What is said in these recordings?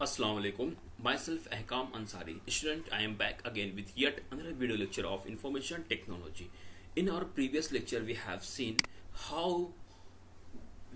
Assalamu alaikum. Myself Ahkam Ansari. Student, I am back again with yet another video lecture of information technology. In our previous lecture, we have seen how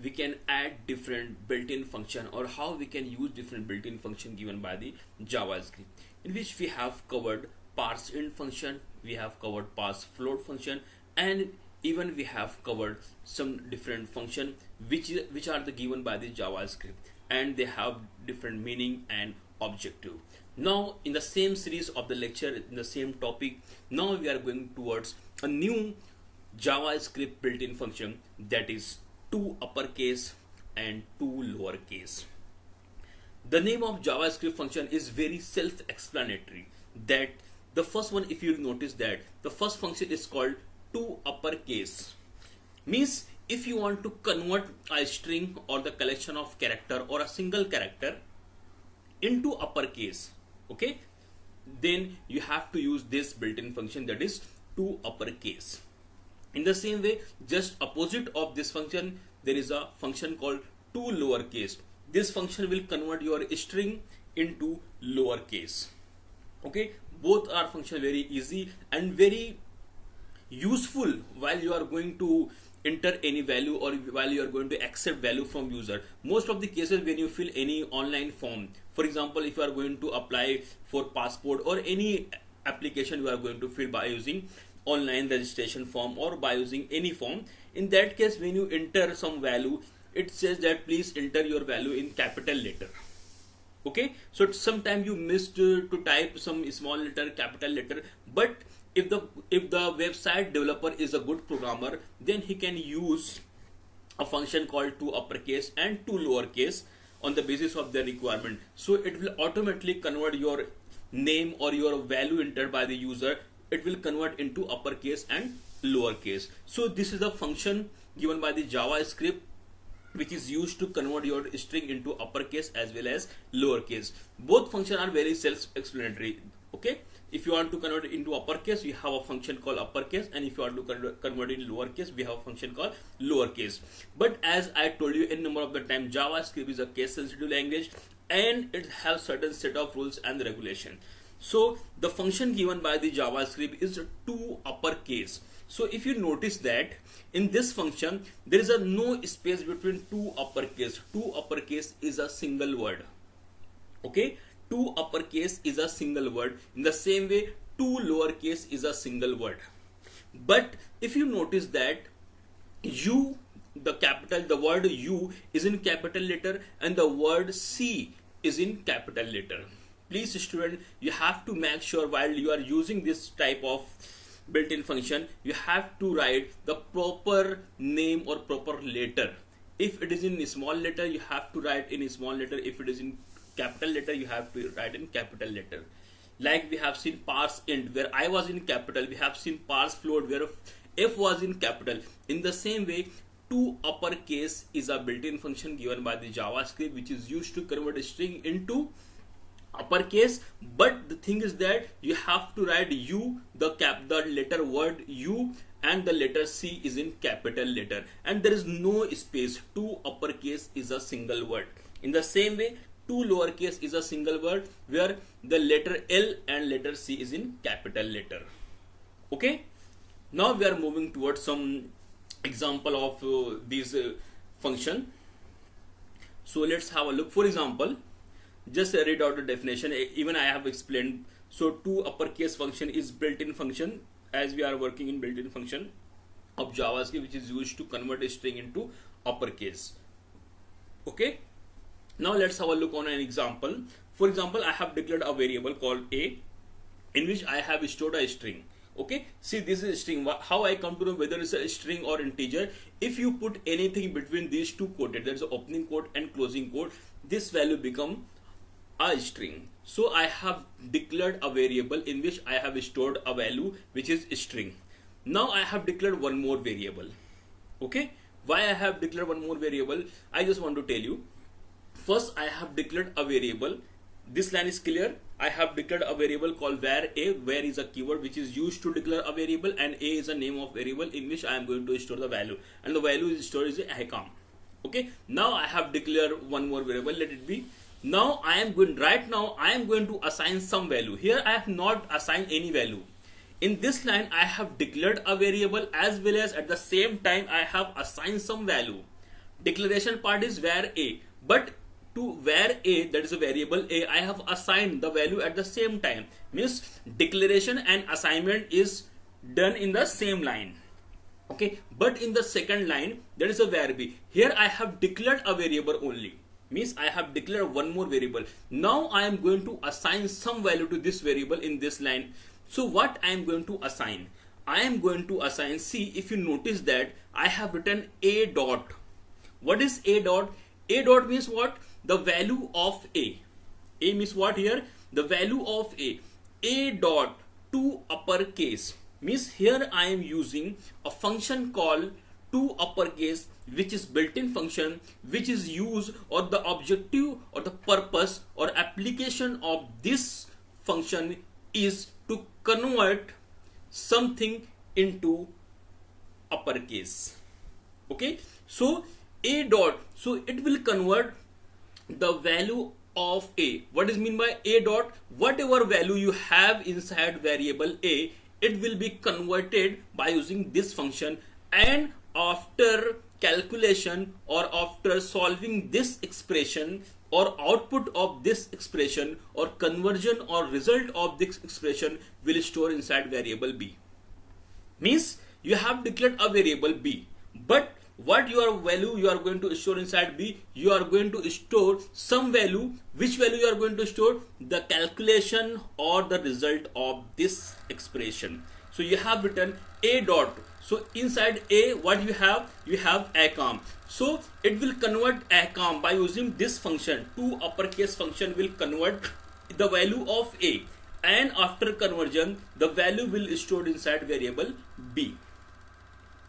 we can add different built-in function or how we can use different built-in function given by the JavaScript, in which we have covered parse int function, we have covered parse float function, and even we have covered some different function which are the given by the JavaScript, and they have different meaning and objective. Now in the same series of the lecture, in the same topic, now we are going towards a new JavaScript built-in function, that is two uppercase and two lowercase. The name of JavaScript function is very self-explanatory. That the first one, if you notice that the first function is called two uppercase, means if you want to convert a string or the collection of character or a single character into uppercase, okay, then you have to use this built-in function, that is two uppercase. In the same way, just opposite of this function, there is a function called two lowercase. This function will convert your string into lowercase. Okay, both are function very easy and very useful while you are going to enter any value or while you are going to accept value from user. Most of the cases when you fill any online form, for example, if you are going to apply for passport or any application you are going to fill by using online registration form or by using any form, in that case when you enter some value, it says that please enter your value in capital letter. Okay, so sometimes you missed to type some small letter, capital letter, but if the website developer is a good programmer, then he can use a function called two uppercase and two lowercase on the basis of the requirement. So it will automatically convert your name or your value entered by the user, it will convert into uppercase and lowercase. So this is the function given by the JavaScript which is used to convert your string into uppercase as well as lowercase. Both functions are very self-explanatory. Okay, if you want to convert it into uppercase, you have a function called uppercase, and if you want to convert it in lowercase, we have a function called lowercase. But as I told you in number of the time, JavaScript is a case-sensitive language and it has certain set of rules and regulation. So the function given by the JavaScript is two uppercase. So if you notice that in this function there is a no space between two uppercase. Two uppercase is a single word. Okay, two uppercase is a single word. In the same way, two lowercase is a single word. But if you notice that U, the word U is in capital letter and the word C is in capital letter. Please student, you have to make sure while you are using this type of built-in function, you have to write the proper name or proper letter. If it is in small letter, you have to write in small letter. If it is in capital letter, you have to write in capital letter. Like we have seen parse int where I was in capital, we have seen parse float where F was in capital. In the same way, two uppercase is a built-in function given by the JavaScript which is used to convert a string into uppercase. But the thing is that you have to write U, the letter word U, and the letter C is in capital letter, and there is no space. Two uppercase is a single word. In the same way, two lowercase is a single word where the letter L and letter C is in capital letter. Okay, now we are moving towards some example of these function. So let's have a look. For example, just read out the definition. Even I have explained. So two uppercase function is built-in function, as we are working in built-in function of JavaScript which is used to convert a string into uppercase. Okay, now let's have a look on an example. For example, I have declared a variable called A in which I have stored a string. Okay, see, this is a string. How I come to know whether it's a string or integer? If you put anything between these two quoted, there's an opening quote and closing quote, this value become a string. So I have declared a variable in which I have stored a value which is string. Now I have declared one more variable. Okay, why I have declared one more variable? I just want to tell you. First, I have declared a variable. This line is clear. I have declared a variable called var a. Var is a keyword which is used to declare a variable, and a is a name of variable in which I am going to store the value, and the value is stored is a Ahkam. Okay, now I have declared one more variable. Let it be Now I am going to assign some value. Here I have not assigned any value. In this line I have declared a variable as well as at the same time I have assigned some value. Declaration part is var a, but to var a, that is a variable a, I have assigned the value at the same time. Means declaration and assignment is done in the same line. Okay, but in the second line there is a var b. Here I have declared a variable only. Means I have declared one more variable. Now I am going to assign some value to this variable in this line. So what I am going to assign? I am going to assign, see, if you notice that I have written a dot. What is a dot? A dot means what? The value of a. A means what here? The value of a. A dot to uppercase. Means here I am using a function called to uppercase, which is built-in function, which is used, or the objective or the purpose or application of this function is to convert something into uppercase. Okay, so a dot, so it will convert the value of a. What is mean by a dot? Whatever value you have inside variable a, it will be converted by using this function, and after calculation or after solving this expression or output of this expression or conversion or result of this expression will store inside variable b. Means you have declared a variable b, but what your value you are going to store inside b, you are going to store some value. Which value you are going to store? The calculation or the result of this expression. So you have written a dot. So inside a, what you have? You have accom. So it will convert accom by using this function. To uppercase function will convert the value of a, and after conversion the value will be stored inside variable b.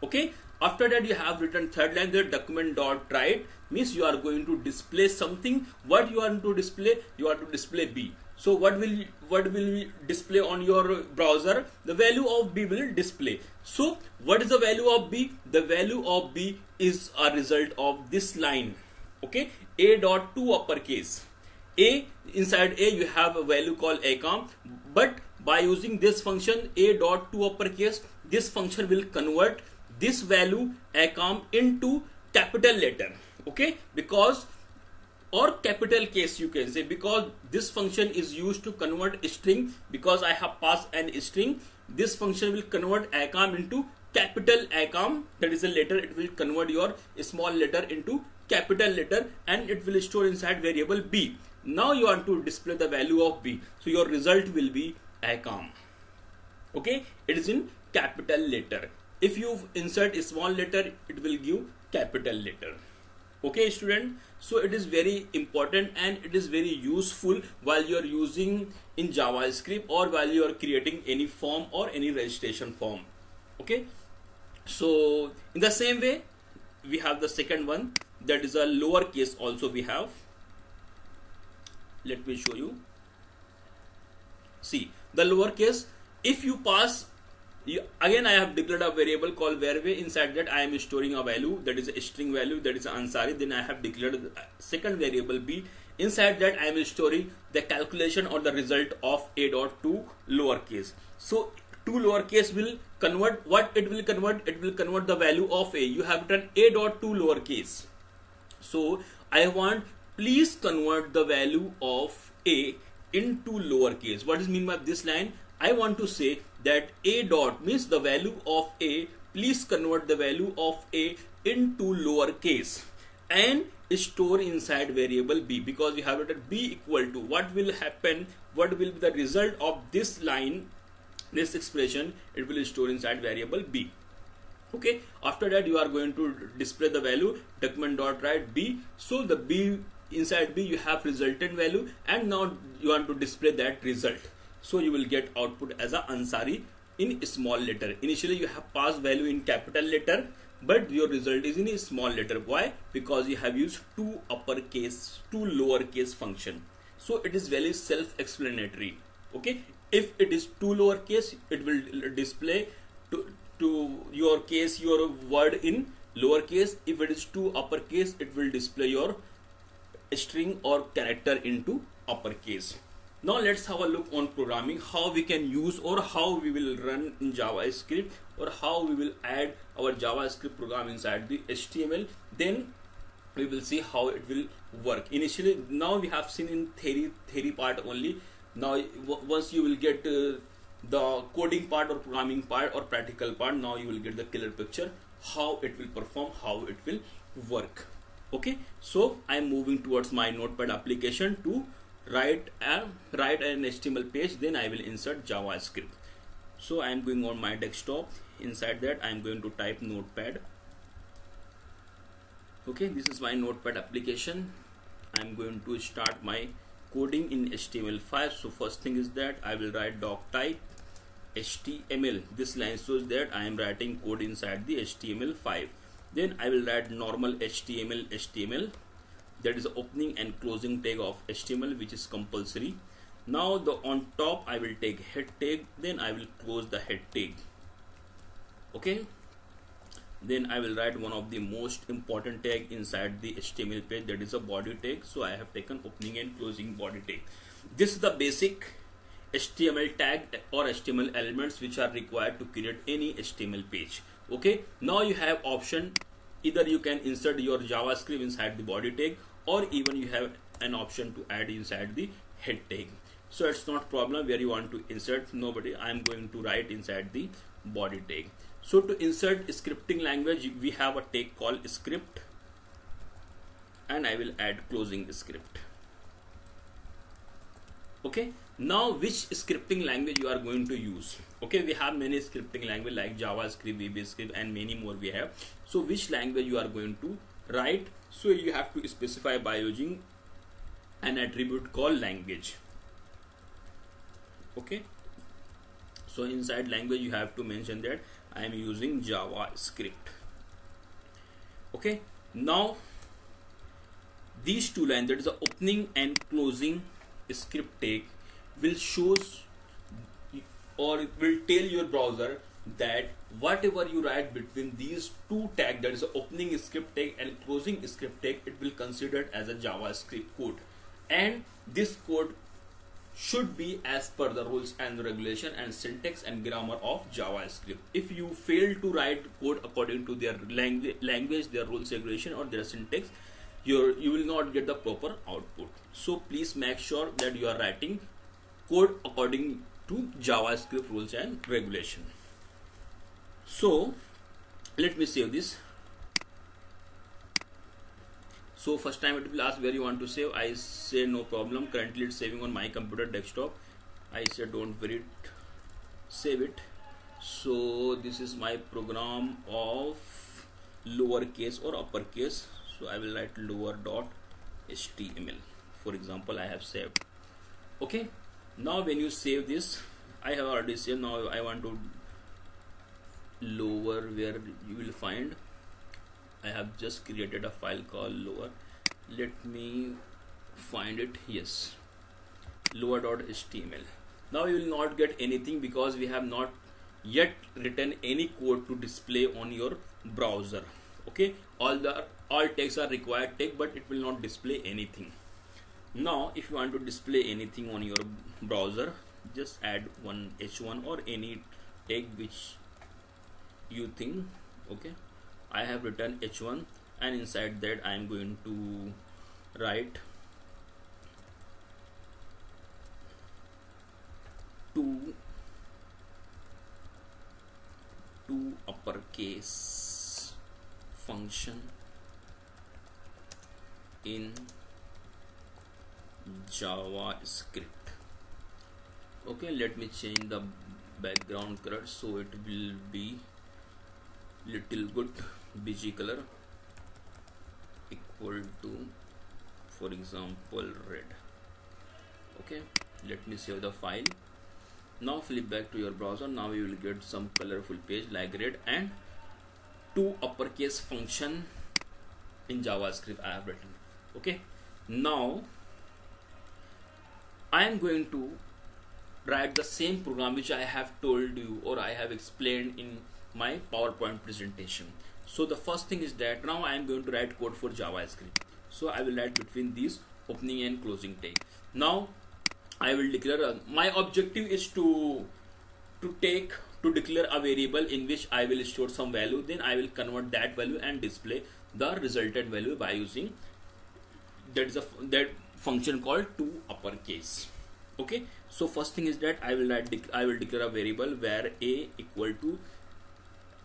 Okay, after that you have written third line there, document dot write, means you are going to display something. What you want to display? You are to display b. So what will we display on your browser? The value of b will display. So what is the value of b? The value of b is a result of this line. Okay, a dot to uppercase. A, inside a you have a value called accom, but by using this function a dot to uppercase, this function will convert this value accom into capital letter. Okay, because, or capital case you can say, because this function is used to convert a string. Because I have passed an string, this function will convert accom into capital accom, that is a letter. It will convert your small letter into capital letter, and it will store inside variable b. Now you want to display the value of b, so your result will be accom. Okay, it is in capital letter. If you insert a small letter, it will give capital letter. Okay student, so it is very important and it is very useful while you are using in JavaScript or while you are creating any form or any registration form. Okay, so in the same way we have the second one, that is a lowercase also we have. Let me show you. See, the lowercase, if you pass, again I have declared a variable called varve. Inside that I am storing a value, that is a string value, that is Ansari. Then I have declared the second variable b. Inside that I am storing the calculation or the result of a dot to lowercase. So to lowercase will convert, what it will convert? It will convert the value of a. You have written a dot to lowercase. So I want, please convert the value of a into lowercase. What is mean by this line? I want to say that a dot means the value of a, please convert the value of a into lowercase and store inside variable b. Because we have written b equal to, what will happen, what will be the result of this line, this expression, it will store inside variable b. Okay, after that you are going to display the value document dot write b. So the b, inside b you have resultant value, and now you want to display that result. So you will get output as a Ansari in small letter. Initially you have passed value in capital letter, but your result is in a small letter. Why? Because you have used two uppercase, two lowercase function. So it is very self-explanatory. Okay, if it is two lowercase, it will display to your case your word in lowercase. If it is two uppercase, it will display your string or character into uppercase. Now let's have a look on programming, how we can use or how we will run in JavaScript, or how we will add our JavaScript program inside the HTML. Then we will see how it will work. Initially, now we have seen in theory part only. Now once you will get the coding part or programming part or practical part, now you will get the clear picture how it will perform, how it will work. Okay, so I am moving towards my Notepad application to write an HTML page. Then I will insert JavaScript. So I am going on my desktop. Inside that I am going to type Notepad. Okay, this is my Notepad application. I am going to start my coding in HTML5. So first thing is that I will write doc type HTML. This line shows that I am writing code inside the HTML5. Then I will write normal HTML, that is the opening and closing tag of HTML, which is compulsory. Now on top I will take head tag, then I will close the head tag. Okay, then I will write one of the most important tag inside the HTML page, that is a body tag. So I have taken opening and closing body tag. This is the basic HTML tag or HTML elements which are required to create any HTML page. Okay, now you have option, either you can insert your JavaScript inside the body tag, or even you have an option to add inside the head tag. So it's not problem where you want to insert. Nobody, I am going to write inside the body tag. So to insert scripting language, we have a tag called script, and I will add closing script. Okay, now which scripting language you are going to use? Okay, we have many scripting language like JavaScript, VBScript, and many more we have. So which language you are going to write? So you have to specify by using an attribute called language. Okay, so inside language you have to mention that I am using JavaScript. Okay, now these two lines, that is the opening and closing script tag, will shows or it will tell your browser that whatever you write between these two tags, that is the opening script tag and closing script tag, it will consider as a JavaScript code, and this code should be as per the rules and regulation and syntax and grammar of JavaScript. If you fail to write code according to their language, their rules, regulation, or their syntax, you will not get the proper output. So please make sure that you are writing code according to JavaScript rules and regulation. So let me save this. So first time it will ask where you want to save. I say no problem, currently it's saving on my computer desktop. I say don't worry, save it. So this is my program of lowercase or uppercase. So I will write lower.html. For example, I have saved. Okay, now when you save this, I have already saved. Now I want to lower, where you will find I have just created a file called lower. Let me find it. Yes, lower.html. Now you will not get anything because we have not yet written any code to display on your browser. Okay, all tags are required tag, but it will not display anything. Now if you want to display anything on your browser, just add one h1 or any tag which you think. Okay, I have written h1, and inside that I am going to write to uppercase function in JavaScript. Okay, let me change the background color so it will be little good bg color, equal to, for example, red. Okay, let me save the file. Now flip back to your browser. Now you will get some colorful page like red, and to uppercase function in JavaScript I have written. Okay, now I am going to write the same program which I have told you or I have explained in my PowerPoint presentation. So the first thing is that now I am going to write code for JavaScript. So I will write between these opening and closing tag. Now I will declare my objective is to declare a variable in which I will store some value. Then I will convert that value and display the resultant value by using that function called to uppercase. Okay, so first thing is that I will declare a variable where a equal to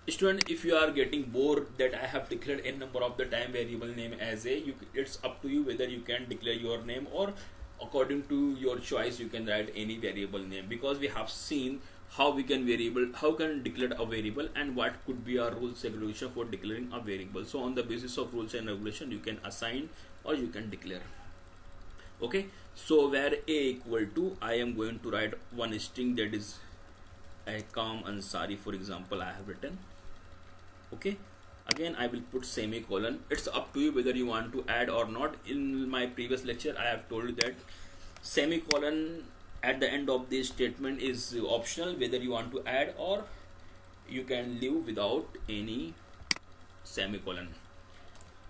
student. If you are getting bored that I have declared n number of the time variable name as a, it's up to you whether you can declare your name or according to your choice you can write any variable name, because we have seen how can declare a variable and what could be our rules and regulation for declaring a variable. So on the basis of rules and regulation you can assign or you can declare. Okay, so where a equal to, I am going to write one string, that is Ahkam Ansari, for example, I have written. Okay, again I will put semicolon. It's up to you whether you want to add or not. In my previous lecture I have told you that semicolon at the end of this statement is optional, whether you want to add or you can leave without any semicolon.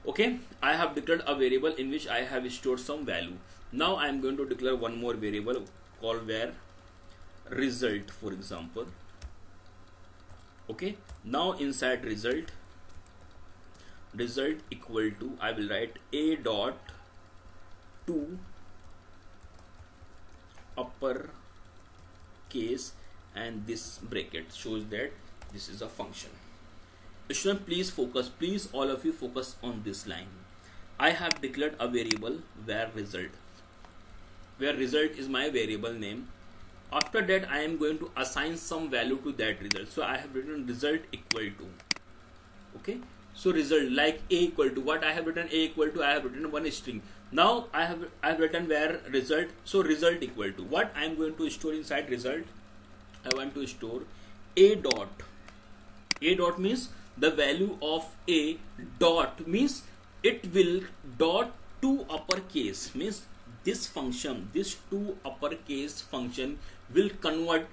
Okay, I have declared a variable in which I have stored some value. Now I am going to declare one more variable called where result, for example. Okay, now inside result equal to, I will write a dot to upper case, and this bracket shows that this is a function. Student, please focus, please all of you focus on this line. I have declared a variable where result is my variable name. After that I am going to assign some value to that result. So I have written result equal to, okay, so result like a equal to, what I have written, a equal to, I have written one string. Now I have written where result, so result equal to, what I am going to store inside result, I want to store a dot means the value of a, dot means it will dot to uppercase, means this function, this to uppercase function will convert,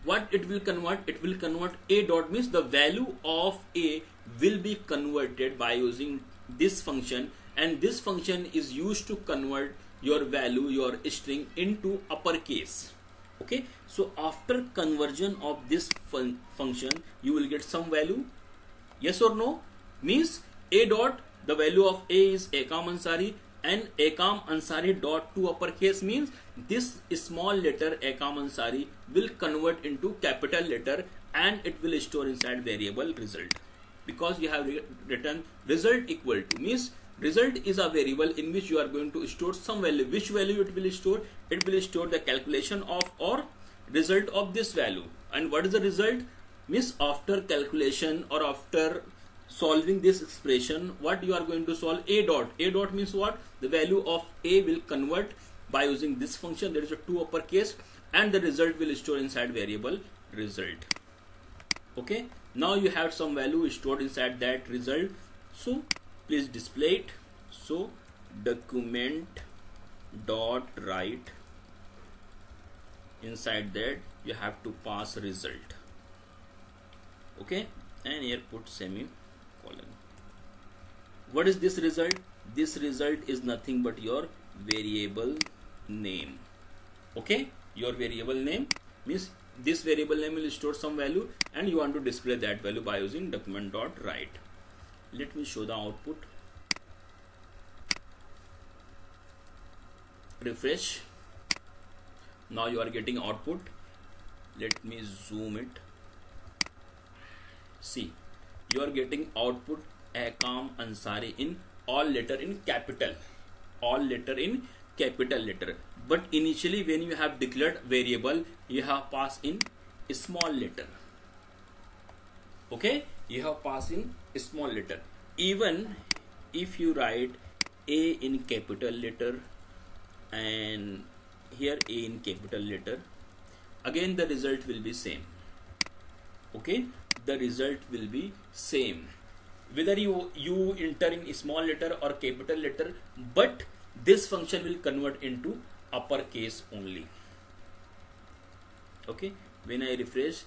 what it will convert, it will convert a dot means the value of a will be converted by using this function, and this function is used to convert your value, your string into uppercase. Okay, so after conversion of this function you will get some value, yes or no, means a dot, the value of a is Ahkam Ansari, and Ahkam Ansari dot to uppercase means this small letter Ahkam Ansari will convert into capital letter and it will store inside variable result, because you have written result equal to, means result is a variable in which you are going to store some value. Which value it will store? It will store the calculation of or result of this value. And what is the result? Means after calculation or after solving this expression, what you are going to solve? A dot means what? The value of a will convert by using this function, there is a to uppercase, and the result will store inside variable result. Okay, now you have some value stored inside that result, so please display it. So document dot write, inside that you have to pass result. Okay, and here put semicolon. What is this result? This result is nothing but your variable name. Okay, your variable name means this variable name will store some value and you want to display that value by using document dot write. Let me show the output. Refresh. Now you are getting output. Let me zoom it. See, you are getting output Ahkam Ansari in all letter in capital, all letter in capital letter. But initially when you have declared variable, you have passed in a small letter. Okay, you have passed in a small letter. Even if you write a in capital letter and here a in capital letter, again the result will be same. Okay, the result will be same whether you enter in small letter or capital letter, but this function will convert into uppercase only. Okay, when I refresh,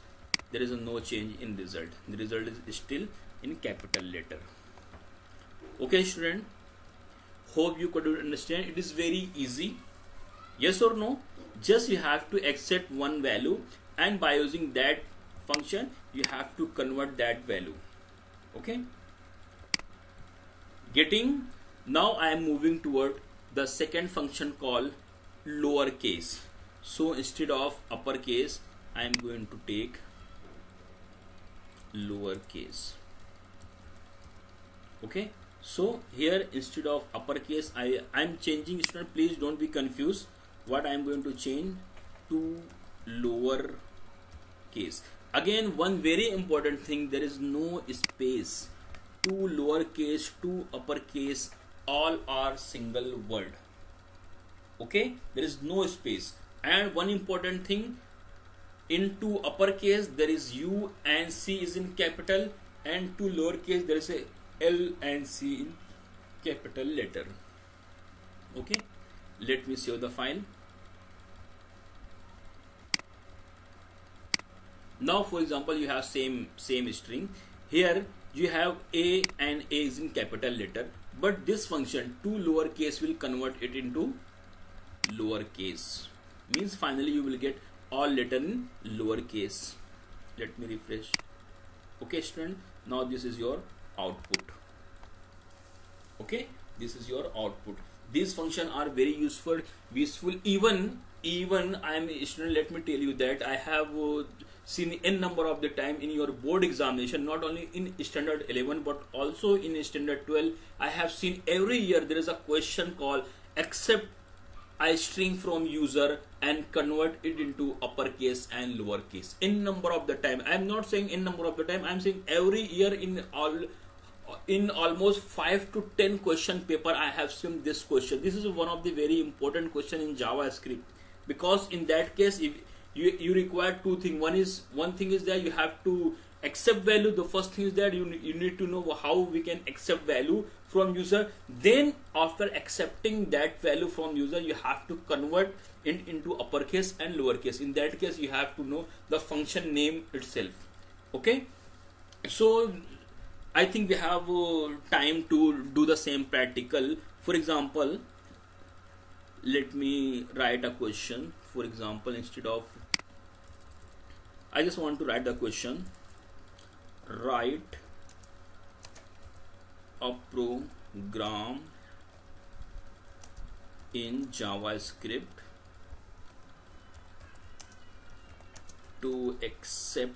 there is no change in result. The result is still in capital letter. Okay student, Hope you could understand. It is very easy. Yes or no? Just you have to accept one value, and by using that function you have to convert that value. Okay, getting? Now I am moving toward the second function called lowercase. So instead of uppercase I am going to take lowercase. Okay, so here instead of uppercase I'm changing. Student, please don't be confused. What I am going to change to lower case. Again, one very important thing, there is no space. To lowercase to uppercase, all are single word. Okay, there is no space. And one important thing, into uppercase there is U and C is in capital, and to lowercase there is a L and C in capital letter. Okay, let me save the file. Now for example, you have same string. Here you have A, and A is in capital letter, but this function to lowercase will convert it into lowercase. Means finally you will get all letter in lowercase. Let me refresh. Okay student, now this is your output. Okay, this is your output. These functions are very useful. Even I am a student, let me tell you that I have seen n number of the time in your board examination, not only in standard 11 but also in standard 12. I have seen every year there is a question called accept a string from user and convert it into uppercase and lowercase. N number of the time. I am not saying n number of the time. I am saying every year in almost 5 to 10 question paper I have seen this question. This is one of the very important question in JavaScript, because in that case if you require two things. One thing is that you have to accept value. The first thing is that you need to know how we can accept value from user. Then after accepting that value from user, you have to convert it into uppercase and lowercase. In that case you have to know the function name itself. Okay, so I think we have time to do the same practical. For example, let me write a question. For example, instead of, I just want to write the question, write a program in JavaScript to accept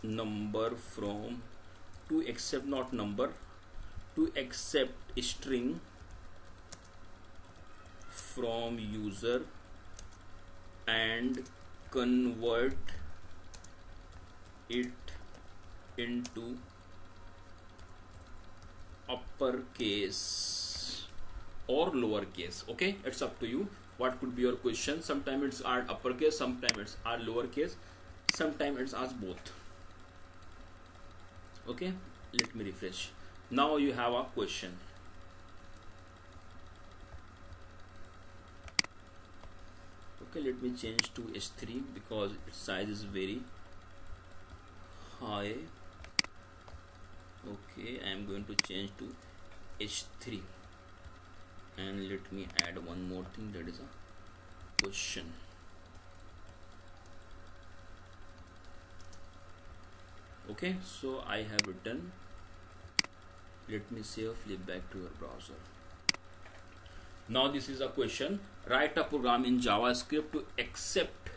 number from, to accept not number, to accept string from user and convert it into uppercase or lowercase. Okay, it's up to you. What could be your question? Sometimes it's are uppercase, sometimes it's are lowercase, sometimes it's as both. Okay, let me refresh. Now you have a question. Okay, let me change to H3 because its size is very high. Okay, I am going to change to H3, and let me add one more thing, that is a question. Okay, so I have written. Let me save, flip back to your browser. Now this is a question. Write a program in JavaScript to accept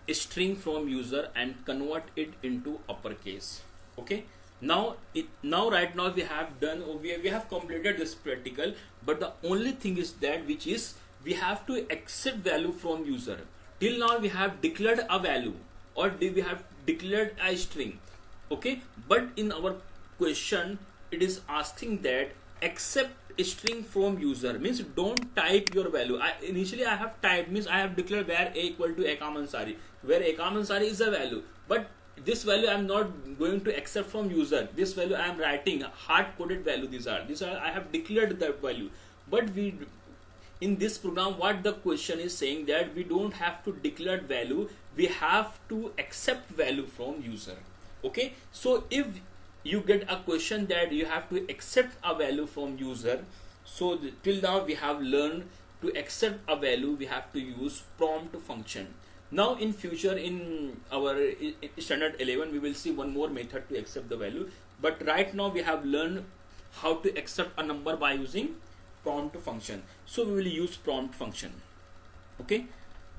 a string from user and convert it into uppercase. Okay, now right now we have done, we have completed this practical, but the only thing is that which is we have to accept value from user. Till now we have declared a value, or we have declared a string. Okay, but in our question it is asking that accept a string from user, means don't type your value. Initially I have typed, means I have declared where a equal to Akam Ansari, where Akam Ansari is a value, but this value I am not going to accept from user. This value I am writing hard coded value. These are I have declared that value. But we, in this program, what the question is saying that we don't have to declare value, we have to accept value from user. Okay, so if you get a question that you have to accept a value from user. So till now we have learned to accept a value we have to use prompt function. Now in future in our standard 11 we will see one more method to accept the value, but right now we have learned how to accept a number by using prompt function. So we will use prompt function. Okay,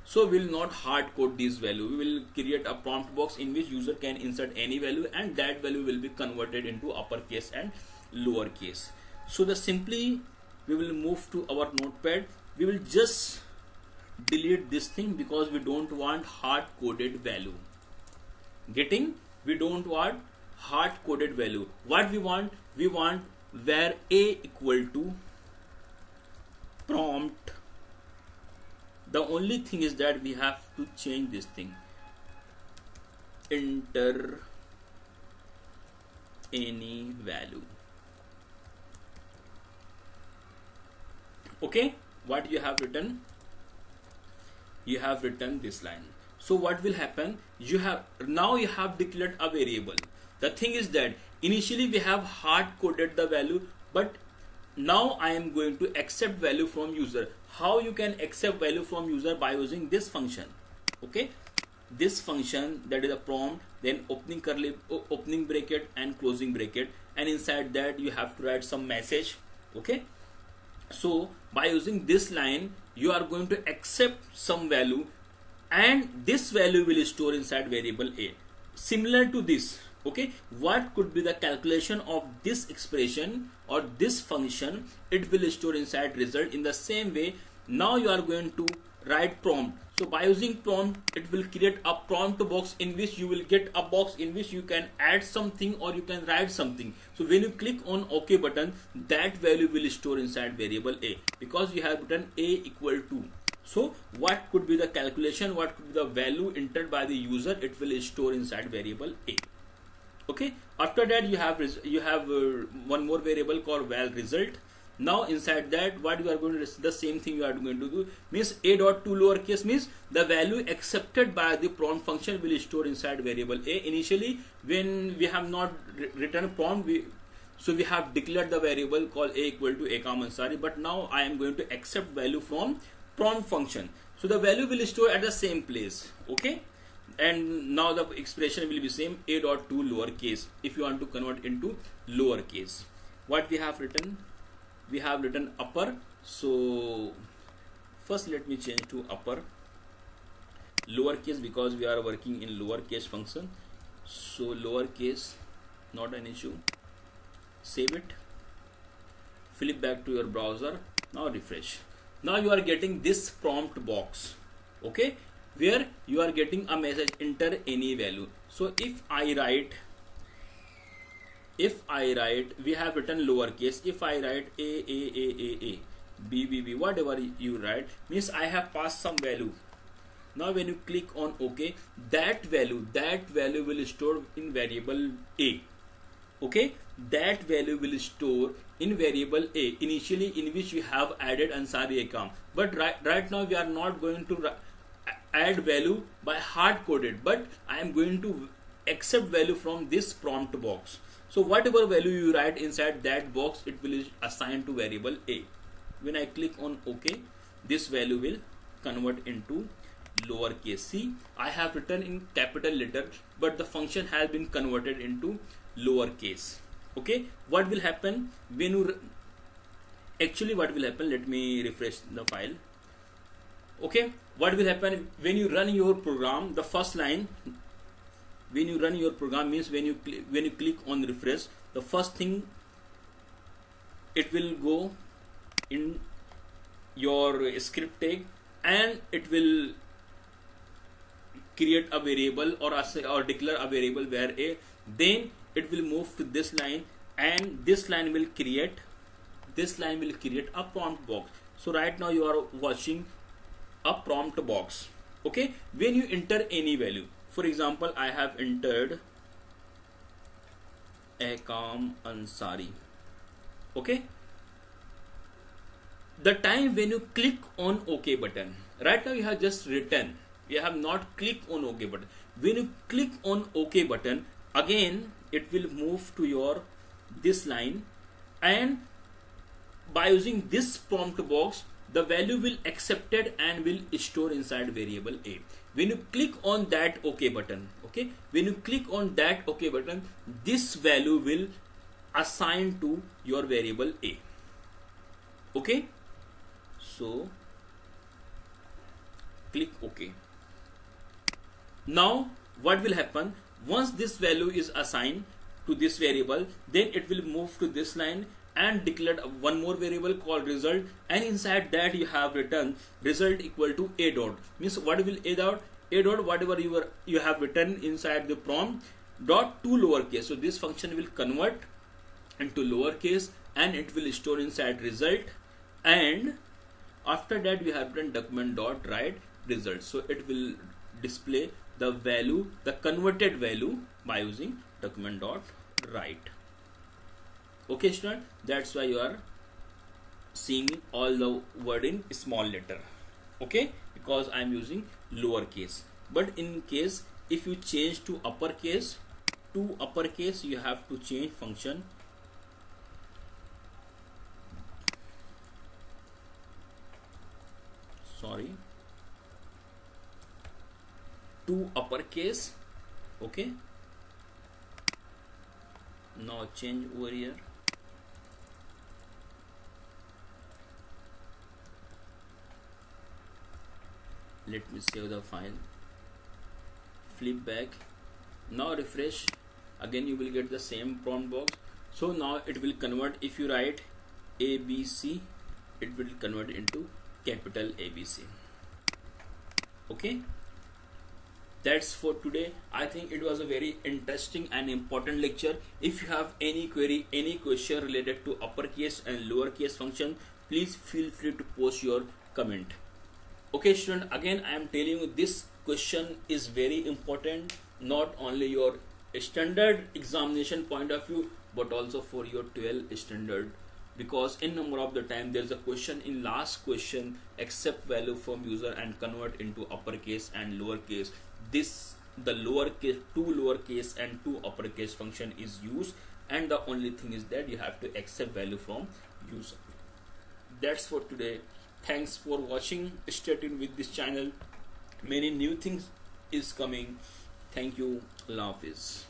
so we will not hard code this value. We will create a prompt box in which user can insert any value, and that value will be converted into uppercase and lowercase. So the simply we will move to our notepad. We will just delete this thing because we don't want hard coded value. Getting? We don't want hard coded value. What we want? We want where a equal to prompt. The only thing is that we have to change this thing. Enter any value. Okay, what you have written? You have written this line. So what will happen? You have declared a variable. The thing is that initially we have hard coded the value, but now I am going to accept value from user. How you can accept value from user? By using this function. Okay, this function, that is a prompt, then opening bracket and closing bracket, and inside that you have to write some message. Okay, so by using this line you are going to accept some value, and this value will store inside variable a. Similar to this, okay, what could be the calculation of this expression or this function? It will store inside result. In the same way, now you are going to write prompt. So by using prompt, it will create a prompt box in which you will get a box in which you can add something or you can write something. So when you click on OK button, that value will store inside variable a, because you have written a equal to. So what could be the calculation, what could be the value entered by the user? It will store inside variable a. Okay, after that you have one more variable called val result. Now inside that, what you are going to, the same thing you are going to do, means a dot to lowercase means the value accepted by the prompt function will store inside variable a. Initially when we have not written prompt, so we have declared the variable called a equal to Ahkam Ansari, but now I am going to accept value from prompt function. So the value will store at the same place. Okay, and now the expression will be same, a dot to lowercase. If you want to convert into lowercase, what we have written? We have written upper. So first let me change to upper. Lowercase because we are working in lowercase function. So lowercase, not an issue. Save it. Flip back to your browser. Now refresh. Now you are getting this prompt box. Okay, where you are getting a message, enter any value. So if I write, we have written lowercase. If I write a, b, whatever you write, means I have passed some value. Now when you click on OK, that value will store in variable a. Okay, that value will store in variable a initially, in which we have added Ansari Ahkam. But right now we are not going to add value by hard coded, but I am going to accept value from this prompt box. So whatever value you write inside that box, it will assign to variable a. When I click on OK, this value will convert into lowercase. See, I have written in capital letter, but the function has been converted into lowercase. Okay, what will happen when you what will happen, let me refresh the file. Okay, what will happen when you run your program? The first line, when you run your program, means when you click on refresh, the first thing, it will go in your script tag and it will create a variable or declare a variable where a, then it will move to this line, and this line will create a prompt box. So right now you are watching a prompt box. Okay, when you enter any value, for example, I have entered Ahkam Ansari. Okay, the time when you click on OK button, right now you have just written, you have not clicked on OK button. When you click on OK button, again it will move to your this line, and by using this prompt box the value will accepted and will store inside variable a. When you click on that OK button, okay, when you click on that OK button, this value will assign to your variable a. Okay, so click OK. Now what will happen, once this value is assigned to this variable, then it will move to this line and declared one more variable called result, and inside that you have written result equal to a dot. Means what will a dot? A dot, whatever you have written inside the prompt, dot to lowercase. So this function will convert into lowercase and it will store inside result, and after that we have written document dot write result. So it will display the value, the converted value, by using document dot write. Okay student, that's why you are seeing all the word in small letter, okay, because I am using lowercase. But in case if you change to uppercase, you have to change function to uppercase. Okay, now change over here. Let me save the file, flip back, now refresh, again you will get the same prompt box. So now it will convert, if you write ABC, it will convert into capital ABC. Okay, that's for today. I think it was a very interesting and important lecture. If you have any query, any question related to uppercase and lowercase function, please feel free to post your comment. Okay student, again I am telling you, this question is very important, not only your standard examination point of view but also for your 12 standard, because in number of the time there is a question in last question, accept value from user and convert into uppercase and lowercase. This the lowercase, two lowercase and two uppercase function is used, and the only thing is that you have to accept value from user. That's for today. Thanks for watching. Stay tuned with this channel, many new things is coming. Thank you. Allah Hafiz.